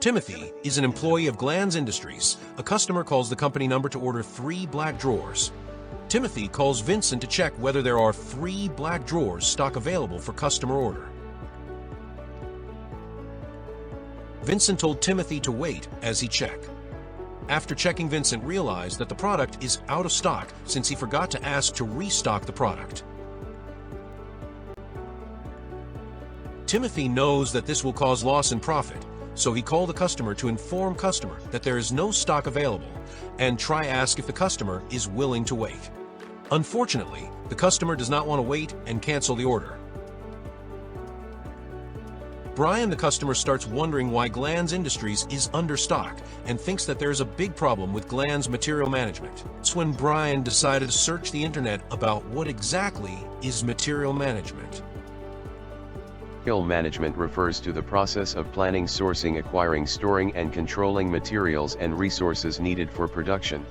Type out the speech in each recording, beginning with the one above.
Timothy is an employee of Glanz Industries. A customer calls the company number to order 3 black drawers. Timothy calls Vincent to check whether there are 3 black drawers stock available for customer order. Vincent told Timothy to wait as he checked. After checking, Vincent realized that the product is out of stock since he forgot to ask to restock the product. Timothy knows that this will cause loss in profit, so he called the customer to inform customer that there is no stock available and try ask if the customer is willing to wait. Unfortunately, the customer does not want to wait and cancel the order. Brian, the customer, starts wondering why Glanz Industries is understocked and thinks that there is a big problem with Glanz material management. It's when Brian decided to search the internet about what exactly is material management. Material management refers to the process of planning, sourcing, acquiring, storing, and controlling materials and resources needed for production.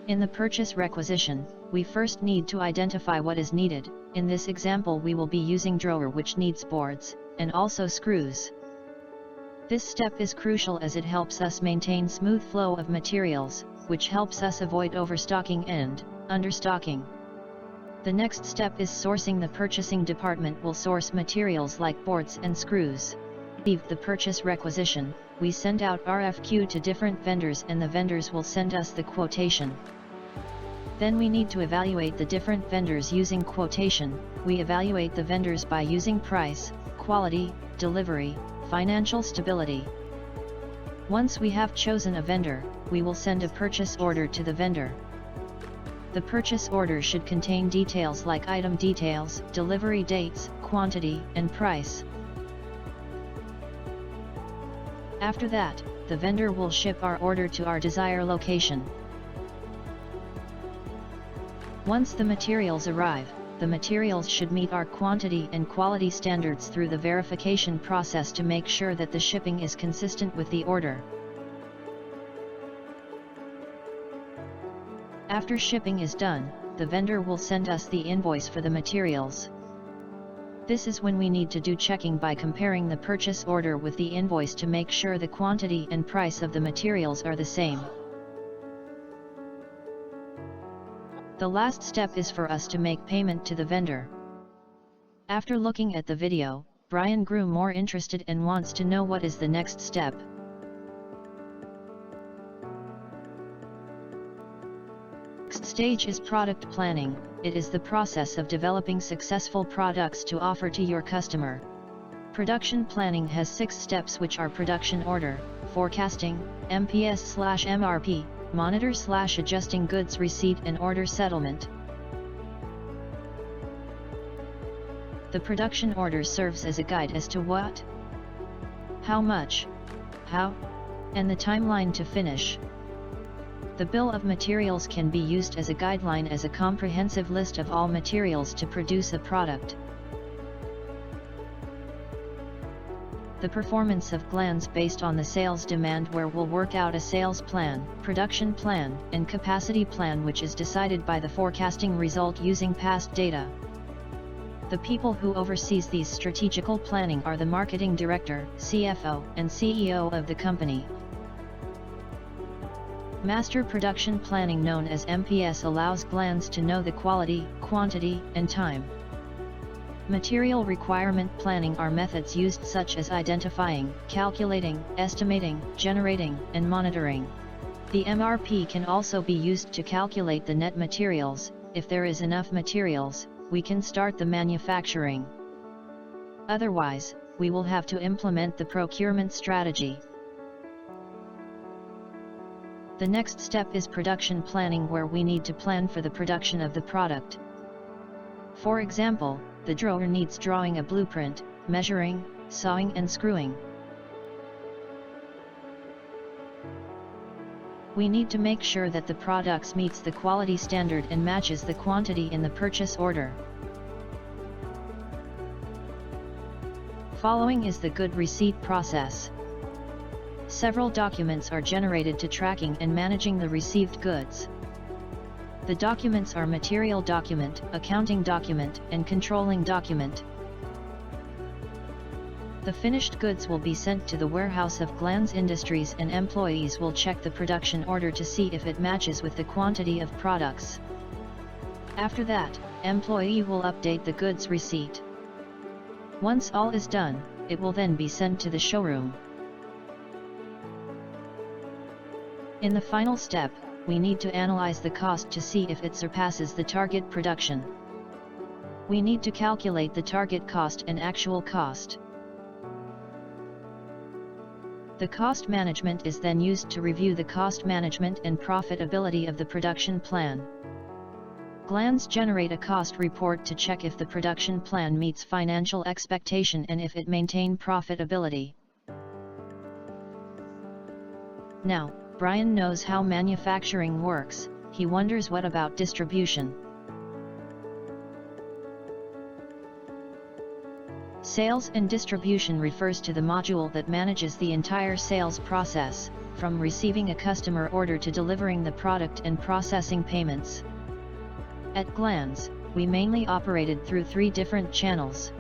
In the purchase requisition, we first need to identify what is needed. In this example, we will be using drawer which needs boards, and also screws. This step is crucial as it helps us maintain smooth flow of materials, which helps us avoid overstocking and understocking. The next step is sourcing. The purchasing department will source materials like boards and screws. With the purchase requisition, we send out RFQ to different vendors and the vendors will send us the quotation. Then we need to evaluate the different vendors using quotation. We evaluate the vendors by using price, quality, delivery, financial stability. Once we have chosen a vendor, we will send a purchase order to the vendor. The purchase order should contain details like item details, delivery dates, quantity, and price. After that, the vendor will ship our order to our desired location. Once the materials arrive, the materials should meet our quantity and quality standards through the verification process to make sure that the shipping is consistent with the order. After shipping is done, the vendor will send us the invoice for the materials. This is when we need to do checking by comparing the purchase order with the invoice to make sure the quantity and price of the materials are the same. The last step is for us to make payment to the vendor. After looking at the video, Brian grew more interested and wants to know what is the next step. Next stage is product planning. It is the process of developing successful products to offer to your customer. Production planning has 6 steps, which are production order, forecasting, MPS/MRP, monitor/adjusting goods receipt, and order settlement. The production order serves as a guide as to what, how much, how, and the timeline to finish. The bill of materials can be used as a guideline as a comprehensive list of all materials to produce a product. The performance of Glanz based on the sales demand, where we'll work out a sales plan, production plan, and capacity plan, which is decided by the forecasting result using past data. The people who oversees these strategical planning are the marketing director, CFO, and CEO of the company. Master production planning, known as MPS, allows Glanz to know the quality, quantity, and time. Material requirement planning are methods used such as identifying, calculating, estimating, generating, and monitoring. The MRP can also be used to calculate the net materials. If there is enough materials, we can start the manufacturing. Otherwise, we will have to implement the procurement strategy. The next step is production planning, where we need to plan for the production of the product. For example, the drawer needs drawing a blueprint, measuring, sawing, and screwing. We need to make sure that the products meets the quality standard and matches the quantity in the purchase order. Following is the good receipt process. Several documents are generated to tracking and managing the received goods. The documents are material document, accounting document, and controlling document. The finished goods will be sent to the warehouse of Glanz Industries and employees will check the production order to see if it matches with the quantity of products. After that, employee will update the goods receipt. Once all is done, it will then be sent to the showroom. In the final step, we need to analyze the cost to see if it surpasses the target production. We need to calculate the target cost and actual cost. The cost management is then used to review the cost management and profitability of the production plan. Glanz generate a cost report to check if the production plan meets financial expectation and if it maintain profitability. Now, Brian knows how manufacturing works. He wonders what about distribution. Sales and distribution refers to the module that manages the entire sales process, from receiving a customer order to delivering the product and processing payments. At Glanz, we mainly operated through 3 different channels.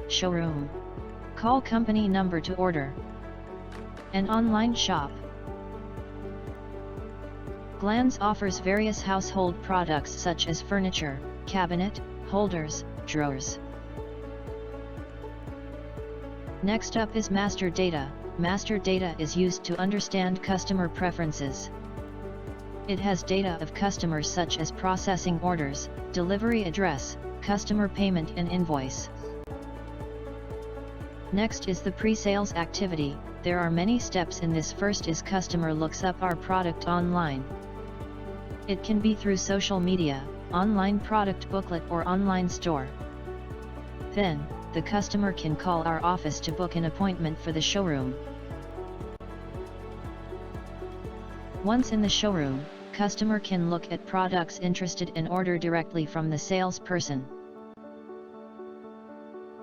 Showroom. Call company number to order. An online shop. Glanz offers various household products such as furniture, cabinet, holders, drawers. Next up is master data. Master data is used to understand customer preferences. It has data of customers such as processing orders, delivery address, customer payment and invoice. Next is the pre-sales activity. There are many steps in this. First is customer looks up our product online. It can be through social media, online product booklet or online store. Then, the customer can call our office to book an appointment for the showroom. Once in the showroom, customer can look at products interested and order directly from the salesperson.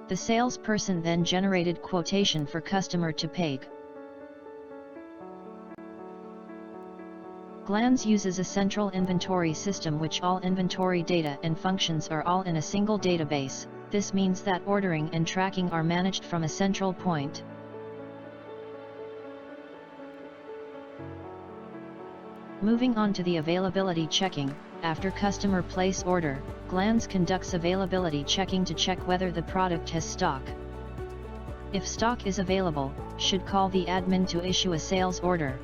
The salesperson then generated quotation for customer to pay. Glanz uses a central inventory system which all inventory data and functions are all in a single database. This means that ordering and tracking are managed from a central point. Moving on to the availability checking, after customer place order, Glanz conducts availability checking to check whether the product has stock. If stock is available, should call the admin to issue a sales order.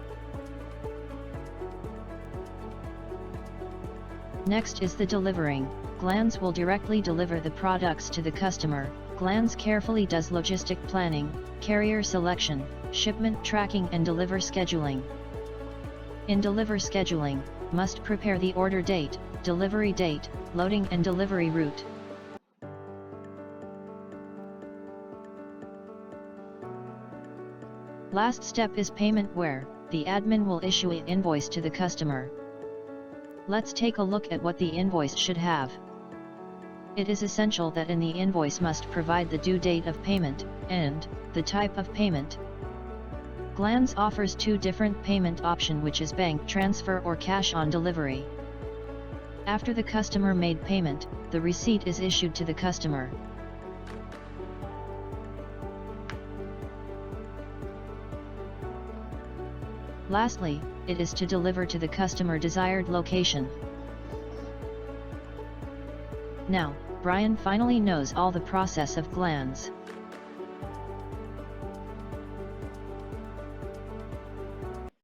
Next is the delivering. Glanz will directly deliver the products to the customer. Glanz carefully does logistic planning, carrier selection, shipment tracking and deliver scheduling. In deliver scheduling, must prepare the order date, delivery date, loading and delivery route. Last step is payment where the admin will issue an invoice to the customer. Let's take a look at what the invoice should have. It is essential that in the invoice must provide the due date of payment, and the type of payment. Glanz offers 2 different payment options, which is bank transfer or cash on delivery. After the customer made payment, the receipt is issued to the customer. Lastly, it is to deliver to the customer desired location. Now, Brian finally knows all the process of Glanz.